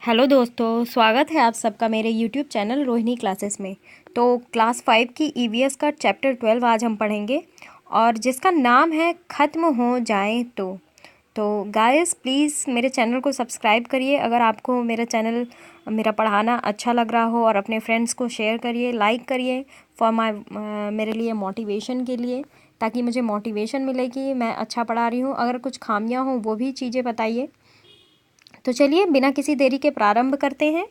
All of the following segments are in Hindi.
हेलो दोस्तों, स्वागत है आप सबका मेरे यूट्यूब चैनल रोहिणी क्लासेस में। तो क्लास 5 की ईवीएस का चैप्टर 12 आज हम पढ़ेंगे और जिसका नाम है ख़त्म हो जाए तो गाइस प्लीज़ मेरे चैनल को सब्सक्राइब करिए अगर आपको मेरा चैनल मेरा पढ़ाना अच्छा लग रहा हो, और अपने फ्रेंड्स को शेयर करिए, लाइक करिए फॉर मेरे लिए मोटिवेशन के लिए, ताकि मुझे मोटिवेशन मिले कि मैं अच्छा पढ़ा रही हूँ। अगर कुछ खामियाँ हों वो भी चीज़ें बताइए। तो चलिए बिना किसी देरी के प्रारंभ करते हैं।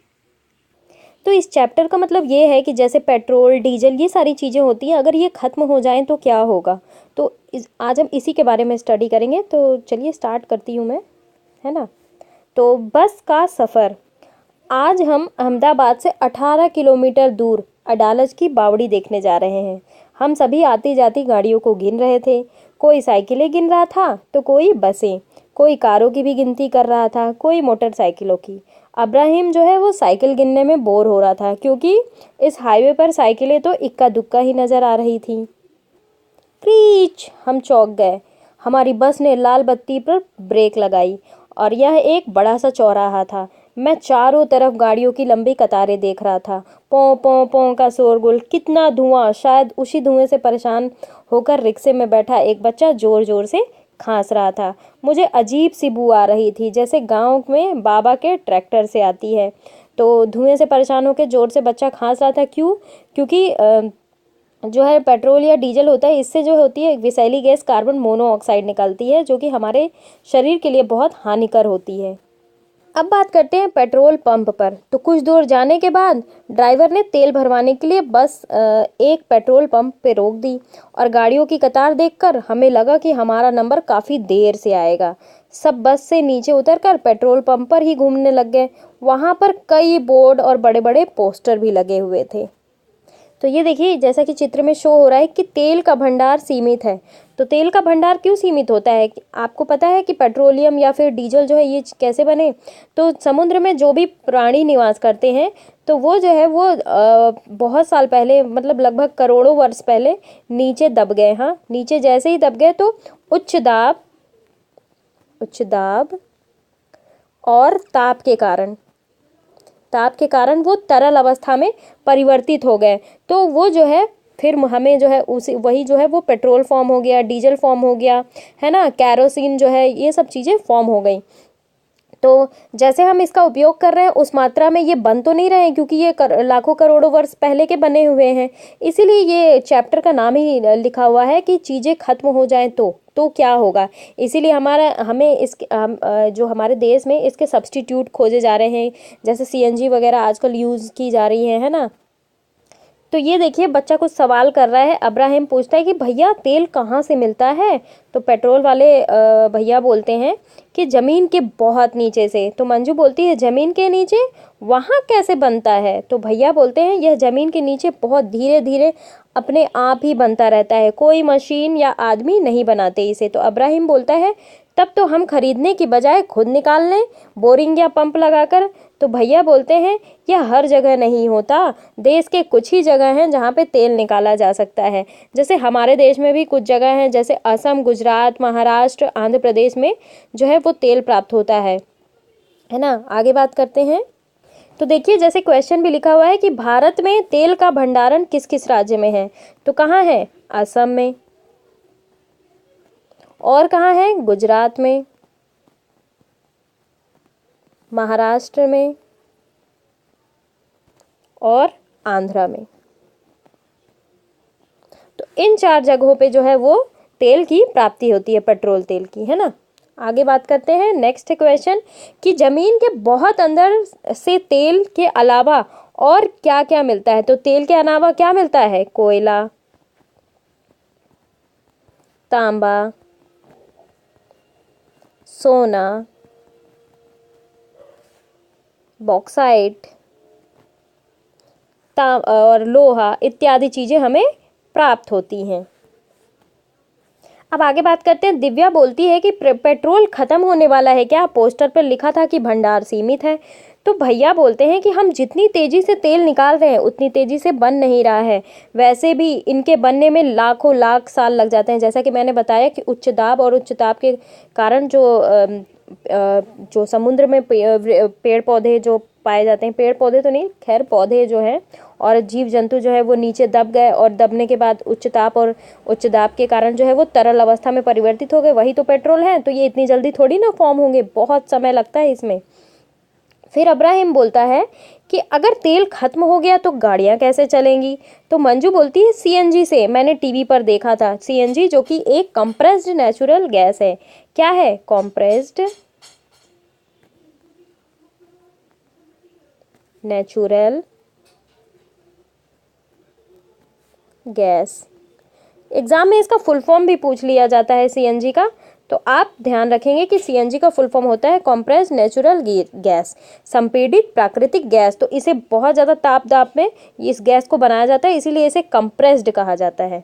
तो इस चैप्टर का मतलब ये है कि जैसे पेट्रोल, डीजल, ये सारी चीज़ें होती हैं, अगर ये ख़त्म हो जाएं तो क्या होगा। तो आज हम इसी के बारे में स्टडी करेंगे। तो चलिए स्टार्ट करती हूँ मैं, है ना। तो बस का सफ़र। आज हम अहमदाबाद से 18 किलोमीटर दूर अडालज की बावड़ी देखने जा रहे हैं। हम सभी आती जाती गाड़ियों को गिन रहे थे। कोई साइकिलें गिन रहा था तो कोई बसें, कोई कारों की भी गिनती कर रहा था, कोई मोटरसाइकिलों की। अब्राहिम जो है वो साइकिल गिनने में बोर हो रहा था, क्योंकि इस हाईवे पर साइकिलें तो इक्का दुक्का ही नज़र आ रही थी। क्रीच! हम चौंक गए। हमारी बस ने लाल बत्ती पर ब्रेक लगाई और यह एक बड़ा सा चौराहा था। मैं चारों तरफ गाड़ियों की लंबी कतारें देख रहा था। पों पों पों का शोरगुल, कितना धुआं! शायद उसी धुएं से परेशान होकर रिक्शे में बैठा एक बच्चा जोर जोर से खांस रहा था। मुझे अजीब सी बू आ रही थी, जैसे गांव में बाबा के ट्रैक्टर से आती है। तो धुएं से परेशान होकर जोर से बच्चा खांस रहा था, क्यों? क्योंकि जो है पेट्रोल या डीजल होता है, इससे जो होती है विषैली गैस कार्बन मोनोऑक्साइड निकलती है, जो कि हमारे शरीर के लिए बहुत हानिकर होती है। अब बात करते हैं पेट्रोल पंप पर। तो कुछ दूर जाने के बाद ड्राइवर ने तेल भरवाने के लिए बस एक पेट्रोल पंप पे रोक दी, और गाड़ियों की कतार देखकर हमें लगा कि हमारा नंबर काफ़ी देर से आएगा। सब बस से नीचे उतरकर पेट्रोल पंप पर ही घूमने लग गए। वहाँ पर कई बोर्ड और बड़े बड़े पोस्टर भी लगे हुए थे। तो ये देखिए, जैसा कि चित्र में शो हो रहा है कि तेल का भंडार सीमित है। तो तेल का भंडार क्यों सीमित होता है? आपको पता है कि पेट्रोलियम या फिर डीजल जो है ये कैसे बने? तो समुद्र में जो भी प्राणी निवास करते हैं, तो वो जो है वो बहुत साल पहले, मतलब लगभग करोड़ों वर्ष पहले नीचे दब गए। हाँ, नीचे जैसे ही दब गए तो उच्च दाब और ताप के कारण वो तरल अवस्था में परिवर्तित हो गए। तो वो जो है फिर हमें जो है उसी वही जो है वो पेट्रोल फॉर्म हो गया, डीजल फॉर्म हो गया, है ना, कैरोसिन जो है, ये सब चीज़ें फॉर्म हो गई। तो जैसे हम इसका उपयोग कर रहे हैं उस मात्रा में ये बन तो नहीं रहे हैं, क्योंकि ये लाखों करोड़ों वर्ष पहले के बने हुए हैं। इसीलिए ये चैप्टर का नाम ही लिखा हुआ है कि चीज़ें खत्म हो जाएं तो क्या होगा। इसीलिए हमें इसके जो हमारे देश में इसके सब्स्टिट्यूट खोजे जा रहे हैं, जैसे सीएनजी वगैरह आजकल यूज़ की जा रही है ना। तो ये देखिए, बच्चा कुछ सवाल कर रहा है। अब्राहिम पूछता है कि भैया तेल कहाँ से मिलता है? तो पेट्रोल वाले भैया बोलते हैं कि ज़मीन के बहुत नीचे से। तो मंजू बोलती है ज़मीन के नीचे? वहाँ कैसे बनता है? तो भैया बोलते हैं यह ज़मीन के नीचे बहुत धीरे धीरे अपने आप ही बनता रहता है, कोई मशीन या आदमी नहीं बनाते इसे। तो अब्राहिम बोलता है तब तो हम खरीदने की बजाय खुद निकाल लें, बोरिंग या पंप लगाकर। तो भैया बोलते हैं यह हर जगह नहीं होता, देश के कुछ ही जगह हैं जहाँ पे तेल निकाला जा सकता है। जैसे हमारे देश में भी कुछ जगह हैं, जैसे असम, गुजरात, महाराष्ट्र, आंध्र प्रदेश में जो है वो तेल प्राप्त होता है ना। आगे बात करते हैं। तो देखिए, जैसे क्वेश्चन भी लिखा हुआ है कि भारत में तेल का भंडारण किस किस राज्य में है? तो कहाँ है? असम में। और कहाँ है? गुजरात में, महाराष्ट्र में और आंध्रा में। तो इन 4 जगहों पे जो है वो तेल की प्राप्ति होती है, पेट्रोल तेल की, है ना। आगे बात करते हैं। नेक्स्ट क्वेश्चन कि जमीन के बहुत अंदर से तेल के अलावा और क्या क्या मिलता है? तो तेल के अलावा क्या मिलता है? कोयला, तांबा, सोना, बॉक्साइट और लोहा इत्यादि चीजें हमें प्राप्त होती हैं। अब आगे बात करते हैं। दिव्या बोलती है कि पेट्रोल खत्म होने वाला है क्या? पोस्टर पर लिखा था कि भंडार सीमित है। तो भैया बोलते हैं कि हम जितनी तेजी से तेल निकाल रहे हैं उतनी तेजी से बन नहीं रहा है। वैसे भी इनके बनने में लाखों लाख साल लग जाते हैं। जैसा कि मैंने बताया कि उच्च दाब और उच्च ताप के कारण जो जो समुद्र में पेड़ पौधे जो पाए जाते हैं, पेड़ पौधे तो नहीं, खैर पौधे जो है और जीव जंतु जो है वो नीचे दब गए, और दबने के बाद उच्च ताप और उच्च दाब के कारण जो है वो तरल अवस्था में परिवर्तित हो गए, वही तो पेट्रोल है। तो ये इतनी जल्दी थोड़ी ना फॉर्म होंगे, बहुत समय लगता है इसमें। फिर अब्राहिम बोलता है कि अगर तेल खत्म हो गया तो गाड़ियां कैसे चलेंगी? तो मंजू बोलती है सीएनजी से। मैंने टीवी पर देखा था, सीएनजी जो कि एक कंप्रेस्ड नेचुरल गैस है। क्या है? Compressed natural gas. एग्जाम में इसका फुल फॉर्म भी पूछ लिया जाता है सीएनजी का, तो आप ध्यान रखेंगे कि सीएनजी का फुल फॉर्म होता है कंप्रेस्ड नेचुरल गैस, संपीड़ित प्राकृतिक गैस। तो इसे बहुत ज़्यादा ताप दाब में इस गैस को बनाया जाता है, इसीलिए इसे कंप्रेस्ड कहा जाता है।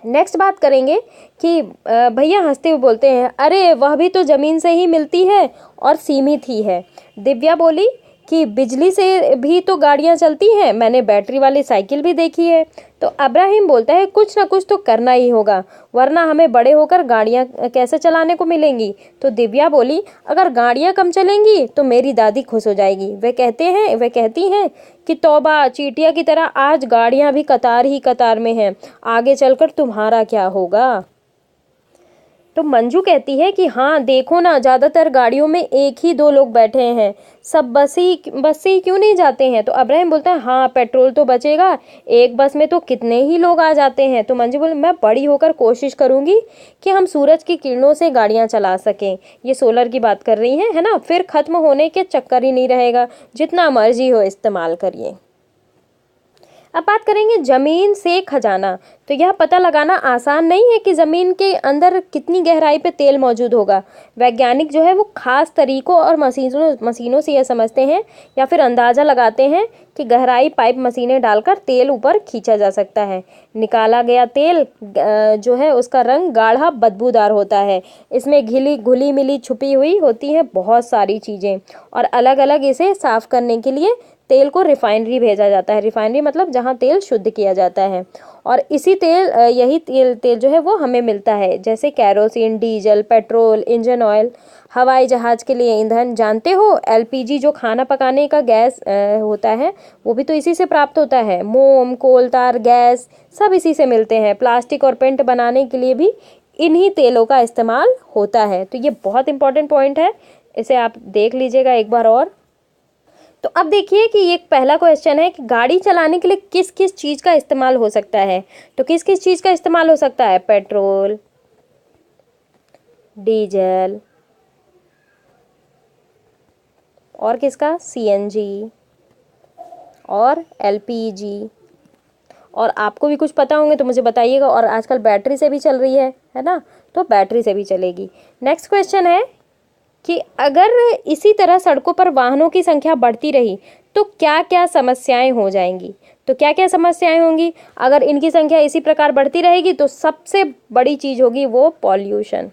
नेक्स्ट बात करेंगे कि भैया हंसते हुए बोलते हैं, अरे वह भी तो ज़मीन से ही मिलती है और सीमित ही है। दिव्या बोली कि बिजली से भी तो गाड़ियां चलती हैं, मैंने बैटरी वाली साइकिल भी देखी है। तो अब्राहिम बोलता है कुछ ना कुछ तो करना ही होगा, वरना हमें बड़े होकर गाड़ियां कैसे चलाने को मिलेंगी। तो दिव्या बोली, अगर गाड़ियां कम चलेंगी तो मेरी दादी खुश हो जाएगी। वे कहती हैं कि तौबा, चींटिया की तरह आज गाड़ियां भी कतार ही कतार में हैं, आगे चलकर तुम्हारा क्या होगा? तो मंजू कहती है कि हाँ देखो ना, ज़्यादातर गाड़ियों में एक ही दो लोग बैठे हैं, सब बस से ही क्यों नहीं जाते हैं? तो अब्राहिम बोलता है हाँ पेट्रोल तो बचेगा, एक बस में तो कितने ही लोग आ जाते हैं। तो मंजू बोले, मैं बड़ी होकर कोशिश करूंगी कि हम सूरज की किरणों से गाड़ियाँ चला सकें। ये सोलर की बात कर रही है ना। फिर खत्म होने के चक्कर ही नहीं रहेगा, जितना मर्जी हो इस्तेमाल करिए। अब बात करेंगे जमीन से खजाना। तो यह पता लगाना आसान नहीं है कि जमीन के अंदर कितनी गहराई पे तेल मौजूद होगा। वैज्ञानिक जो है वो खास तरीकों और मशीनों से यह समझते हैं या फिर अंदाजा लगाते हैं कि गहराई पाइप मशीनें डालकर तेल ऊपर खींचा जा सकता है। निकाला गया तेल जो है उसका रंग गाढ़ा बदबूदार होता है। इसमें घुली मिली छुपी हुई होती हैं बहुत सारी चीज़ें, और अलग अलग इसे साफ करने के लिए तेल को रिफाइनरी भेजा जाता है। रिफाइनरी मतलब जहाँ तेल शुद्ध किया जाता है, और यही तेल जो है वो हमें मिलता है, जैसे kerosene, diesel, petrol, engine oil, हवाई जहाज के लिए ईंधन। जानते हो एलपीजी जो खाना पकाने का गैस होता है, वो भी तो इसी से प्राप्त होता है। मोम, कोल तार, गैस सब इसी से मिलते हैं। प्लास्टिक और पेंट बनाने के लिए भी इन्हीं तेलों का इस्तेमाल होता है। तो ये बहुत इंपॉर्टेंट पॉइंट है, इसे आप देख लीजिएगा एक बार और। तो अब देखिए कि ये पहला क्वेश्चन है कि गाड़ी चलाने के लिए किस किस चीज़ का इस्तेमाल हो सकता है। तो किस किस चीज़ का इस्तेमाल हो सकता है? पेट्रोल, डीजल, और किसका? सीएनजी और एलपीजी। और आपको भी कुछ पता होंगे तो मुझे बताइएगा। और आजकल बैटरी से भी चल रही है ना, तो बैटरी से भी चलेगी। नेक्स्ट क्वेश्चन है कि अगर इसी तरह सड़कों पर वाहनों की संख्या बढ़ती रही तो क्या क्या समस्याएं हो जाएंगी? तो क्या क्या समस्याएं होंगी अगर इनकी संख्या इसी प्रकार बढ़ती रहेगी? तो सबसे बड़ी चीज़ होगी वो पॉल्यूशन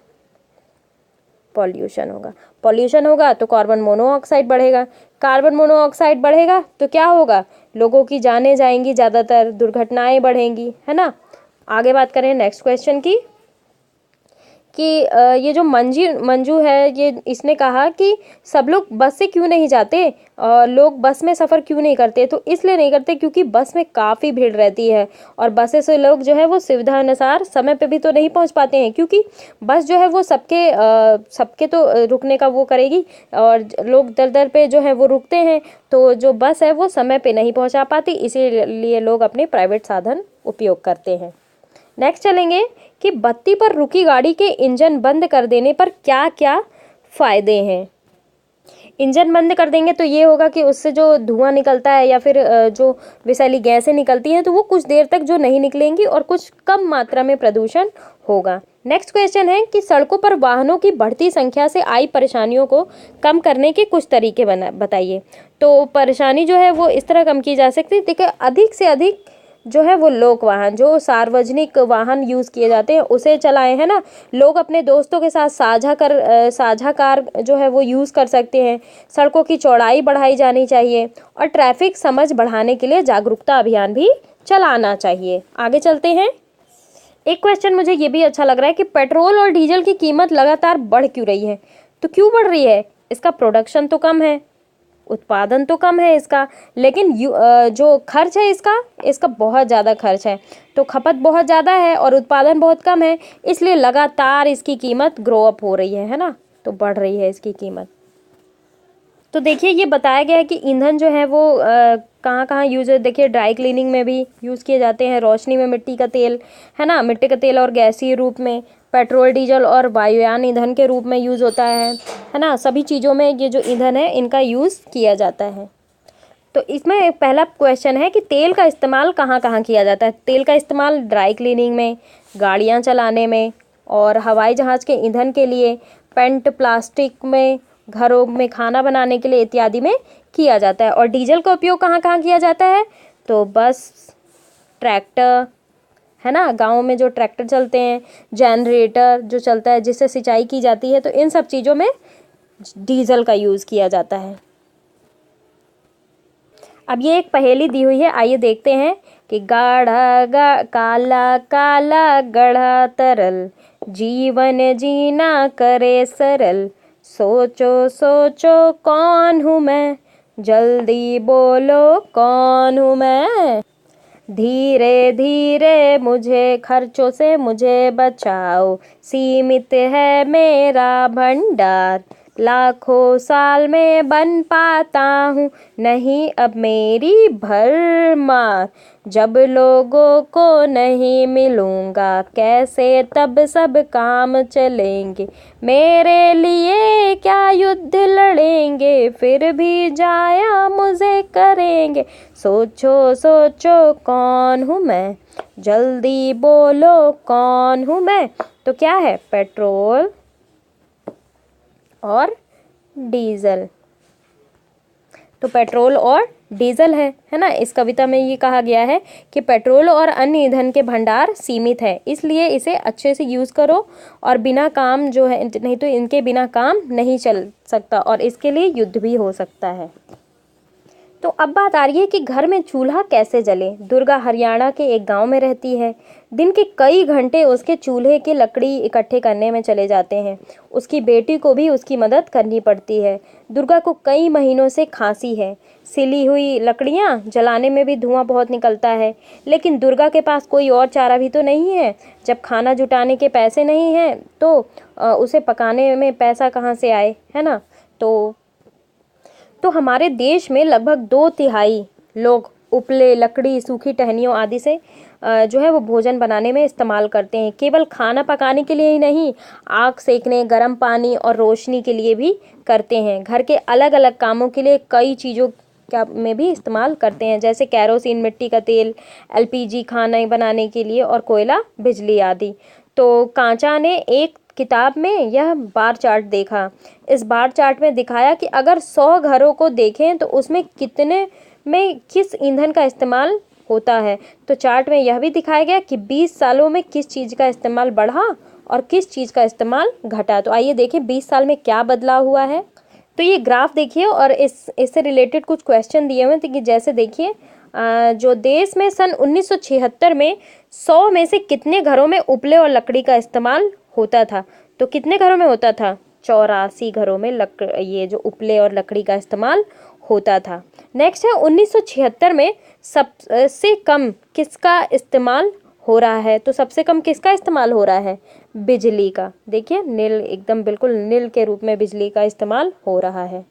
होगा। पॉल्यूशन होगा तो कार्बन मोनोऑक्साइड बढ़ेगा। कार्बन मोनोऑक्साइड बढ़ेगा तो क्या होगा? लोगों की जानें जाएंगी, ज़्यादातर दुर्घटनाएं बढ़ेंगी, है ना। आगे बात करें नेक्स्ट क्वेश्चन की कि ये जो मंजू है, ये इसने कहा कि सब लोग बस से क्यों नहीं जाते, लोग बस में सफ़र क्यों नहीं करते? तो इसलिए नहीं करते क्योंकि बस में काफ़ी भीड़ रहती है, और बसें से लोग जो है वो सुविधा अनुसार समय पे भी तो नहीं पहुंच पाते हैं, क्योंकि बस जो है वो सबके तो रुकने का वो करेगी, और लोग दर दर पे जो है वो रुकते हैं, तो जो बस है वो समय पे नहीं पहुँचा पाती, इसीलिए लोग अपने प्राइवेट साधन उपयोग करते हैं। नेक्स्ट चलेंगे कि बत्ती पर रुकी गाड़ी के इंजन बंद कर देने पर क्या क्या फ़ायदे हैं। इंजन बंद कर देंगे तो ये होगा कि उससे जो धुआं निकलता है या फिर जो विषैली गैसें निकलती हैं तो वो कुछ देर तक जो नहीं निकलेंगी, और कुछ कम मात्रा में प्रदूषण होगा। नेक्स्ट क्वेश्चन है कि सड़कों पर वाहनों की बढ़ती संख्या से आई परेशानियों को कम करने के कुछ तरीके बताइए। तो परेशानी जो है वो इस तरह कम की जा सकती है। देखिए, अधिक से अधिक जो है वो लोक वाहन, जो सार्वजनिक वाहन यूज़ किए जाते हैं उसे चलाएं, है ना। लोग अपने दोस्तों के साथ साझा कार जो है वो यूज़ कर सकते हैं। सड़कों की चौड़ाई बढ़ाई जानी चाहिए, और ट्रैफिक समझ बढ़ाने के लिए जागरूकता अभियान भी चलाना चाहिए। आगे चलते हैं। एक क्वेश्चन मुझे ये भी अच्छा लग रहा है कि पेट्रोल और डीजल की कीमत लगातार बढ़ क्यों रही है? तो क्यों बढ़ रही है? इसका प्रोडक्शन तो कम है, उत्पादन तो कम है इसका, लेकिन जो खर्च है इसका बहुत ज़्यादा खर्च है। तो खपत बहुत ज़्यादा है और उत्पादन बहुत कम है, इसलिए लगातार इसकी कीमत ग्रो अप हो रही है ना, तो बढ़ रही है इसकी कीमत। तो देखिए ये बताया गया है कि ईंधन जो है वो कहाँ कहाँ यूज है। देखिए ड्राई क्लीनिंग में भी यूज़ किए जाते हैं, रोशनी में मिट्टी का तेल, है ना, मिट्टी का तेल और गैसीय रूप में, पेट्रोल डीजल और वायुयान ईंधन के रूप में यूज़ होता है ना। सभी चीज़ों में ये जो ईंधन है इनका यूज़ किया जाता है। तो इसमें पहला क्वेश्चन है कि तेल का इस्तेमाल कहाँ कहाँ किया जाता है। तेल का इस्तेमाल ड्राई क्लीनिंग में, गाड़ियाँ चलाने में और हवाई जहाज़ के ईंधन के लिए, पेंट प्लास्टिक में, घरों में खाना बनाने के लिए इत्यादि में किया जाता है। और डीजल का उपयोग कहाँ कहाँ किया जाता है? तो बस, ट्रैक्टर, है ना, गाँव में जो ट्रैक्टर चलते हैं, जनरेटर जो चलता है जिससे सिंचाई की जाती है, तो इन सब चीज़ों में डीजल का यूज़ किया जाता है। अब ये एक पहेली दी हुई है, आइए देखते हैं कि गाढ़ा काला काला गढ़ा तरल, जीवन जीना करे सरल, सोचो सोचो कौन हूँ मैं, जल्दी बोलो कौन हूँ मैं, धीरे धीरे मुझे खर्चों से मुझे बचाओ, सीमित है मेरा भंडार, लाखों साल में बन पाता हूँ नहीं अब मेरी भरमार, जब लोगों को नहीं मिलूँगा कैसे तब सब काम चलेंगे, मेरे लिए क्या युद्ध लड़ेंगे, फिर भी जाया मुझे करेंगे, सोचो सोचो कौन हूँ मैं, जल्दी बोलो कौन हूँ मैं। तो क्या है? पेट्रोल और डीजल। तो पेट्रोल और डीजल है ना। इस कविता में ये कहा गया है कि पेट्रोल और अन्य ईंधन के भंडार सीमित है, इसलिए इसे अच्छे से यूज़ करो और बिना काम जो है, नहीं तो इनके बिना काम नहीं चल सकता और इसके लिए युद्ध भी हो सकता है। तो अब बात आ रही है कि घर में चूल्हा कैसे जले। दुर्गा हरियाणा के एक गांव में रहती है। दिन के कई घंटे उसके चूल्हे की लकड़ी इकट्ठे करने में चले जाते हैं। उसकी बेटी को भी उसकी मदद करनी पड़ती है। दुर्गा को कई महीनों से खांसी है। सिली हुई लकड़ियां जलाने में भी धुआं बहुत निकलता है, लेकिन दुर्गा के पास कोई और चारा भी तो नहीं है। जब खाना जुटाने के पैसे नहीं हैं तो उसे पकाने में पैसा कहाँ से आए, है ना। तो हमारे देश में लगभग 2/3 लोग उपले, लकड़ी, सूखी टहनियों आदि से जो है वो भोजन बनाने में इस्तेमाल करते हैं। केवल खाना पकाने के लिए ही नहीं, आग सेकने, गर्म पानी और रोशनी के लिए भी करते हैं। घर के अलग अलग कामों के लिए कई चीज़ों में भी इस्तेमाल करते हैं, जैसे कैरोसिन, मिट्टी का तेल, एलपीजी खाना बनाने के लिए और कोयला, बिजली आदि। तो कांचा ने एक किताब में यह बार चार्ट देखा। इस बार चार्ट में दिखाया कि अगर 100 घरों को देखें तो उसमें कितने में किस ईंधन का इस्तेमाल होता है। तो चार्ट में यह भी दिखाया गया कि 20 सालों में किस चीज़ का इस्तेमाल बढ़ा और किस चीज़ का इस्तेमाल घटा। तो आइए देखें 20 साल में क्या बदलाव हुआ है। तो ये ग्राफ देखिए और इससे रिलेटेड कुछ क्वेश्चन दिए हुए हैं। तो कि जैसे देखिए जो देश में सन 1976 में 100 में से कितने घरों में उपले और लकड़ी का इस्तेमाल होता था। तो कितने घरों में होता था? 84 घरों में ये जो उपले और लकड़ी का इस्तेमाल होता था। नेक्स्ट है 1976 में सबसे कम किसका इस्तेमाल हो रहा है। तो सबसे कम किसका इस्तेमाल हो रहा है? बिजली का। देखिए नील, एकदम बिल्कुल नील के रूप में बिजली का इस्तेमाल हो रहा है।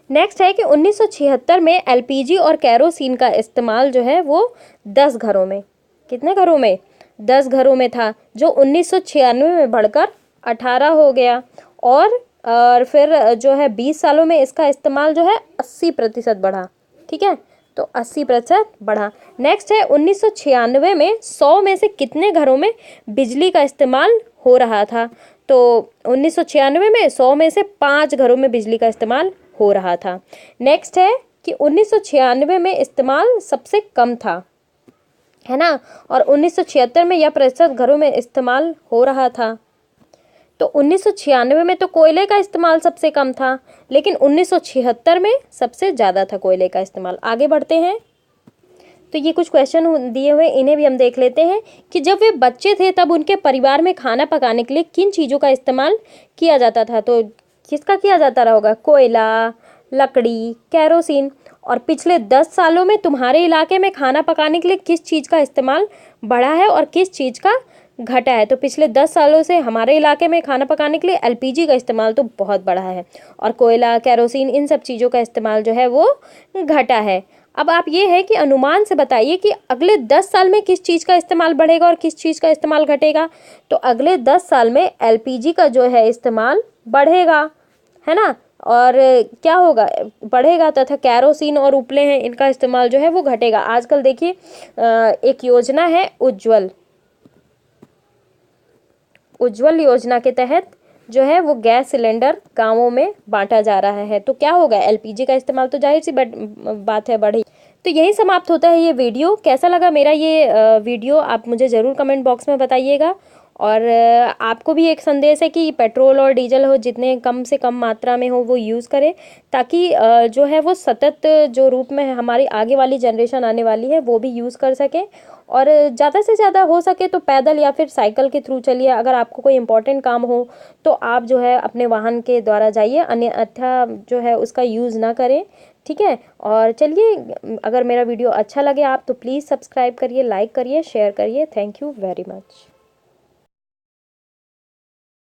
नेक्स्ट है कि 1976 में एलपीजी और कैरोसिन का इस्तेमाल जो है वो 10 घरों में, कितने घरों में? 10 घरों में था, जो 1996 में बढ़कर 18 हो गया। और फिर जो है 20 सालों में इसका इस्तेमाल जो है 80% बढ़ा। ठीक है, तो 80% बढ़ा। नेक्स्ट है 1996 में 100 में से कितने घरों में बिजली का इस्तेमाल हो रहा था। तो 1996 में 100 में से 5 घरों में बिजली का इस्तेमाल हो रहा था। नेक्स्ट है कि 1996 में इस्तेमाल सबसे कम था, है ना, और 1976 में यह प्रतिशत घरों में इस्तेमाल हो रहा था। तो 1996 में तो कोयले का इस्तेमाल सबसे कम था, लेकिन 1976 में सबसे ज़्यादा था कोयले का इस्तेमाल। आगे बढ़ते हैं। तो ये कुछ क्वेश्चन दिए हुए, इन्हें भी हम देख लेते हैं कि जब वे बच्चे थे तब उनके परिवार में खाना पकाने के लिए किन चीज़ों का इस्तेमाल किया जाता था। तो किसका किया जाता रहा होगा? कोयला, लकड़ी, केरोसिन। और पिछले 10 सालों में तुम्हारे इलाके में खाना पकाने के लिए किस चीज़ का इस्तेमाल बढ़ा है और किस चीज़ का घटा है? तो पिछले 10 सालों से हमारे इलाके में खाना पकाने के लिए एलपीजी का इस्तेमाल तो बहुत बढ़ा है, और कोयला, केरोसिन, इन सब चीज़ों का इस्तेमाल जो है वो घटा है। अब आप ये है कि अनुमान से बताइए कि अगले 10 साल में किस चीज़ का इस्तेमाल बढ़ेगा और किस चीज़ का इस्तेमाल घटेगा। तो अगले 10 साल में एलपीजी का जो है इस्तेमाल बढ़ेगा, है ना। और क्या होगा? बढ़ेगा, तथा केरोसिन और उपले हैं इनका इस्तेमाल जो है वो घटेगा। आजकल देखिए एक योजना है उज्ज्वल योजना के तहत जो है वो गैस सिलेंडर गांवों में बांटा जा रहा है। तो क्या होगा? एलपीजी का इस्तेमाल तो जाहिर सी बात है बढ़े। तो यही समाप्त होता है ये वीडियो। कैसा लगा मेरा ये वीडियो आप मुझे ज़रूर कमेंट बॉक्स में बताइएगा। और आपको भी एक संदेश है कि पेट्रोल और डीजल हो जितने कम से कम मात्रा में हो वो यूज़ करें, ताकि जो है वो सतत जो रूप में हमारी आगे वाली जनरेशन आने वाली है वो भी यूज़ कर सके। और ज़्यादा से ज़्यादा हो सके तो पैदल या फिर साइकिल के थ्रू चलिए। अगर आपको कोई इम्पोर्टेंट काम हो तो आप जो है अपने वाहन के द्वारा जाइए, अन्यथा जो है उसका यूज़ ना करें, ठीक है। और चलिए, अगर मेरा वीडियो अच्छा लगे आप तो प्लीज़ सब्सक्राइब करिए, लाइक करिए, शेयर करिए। Thank you very much.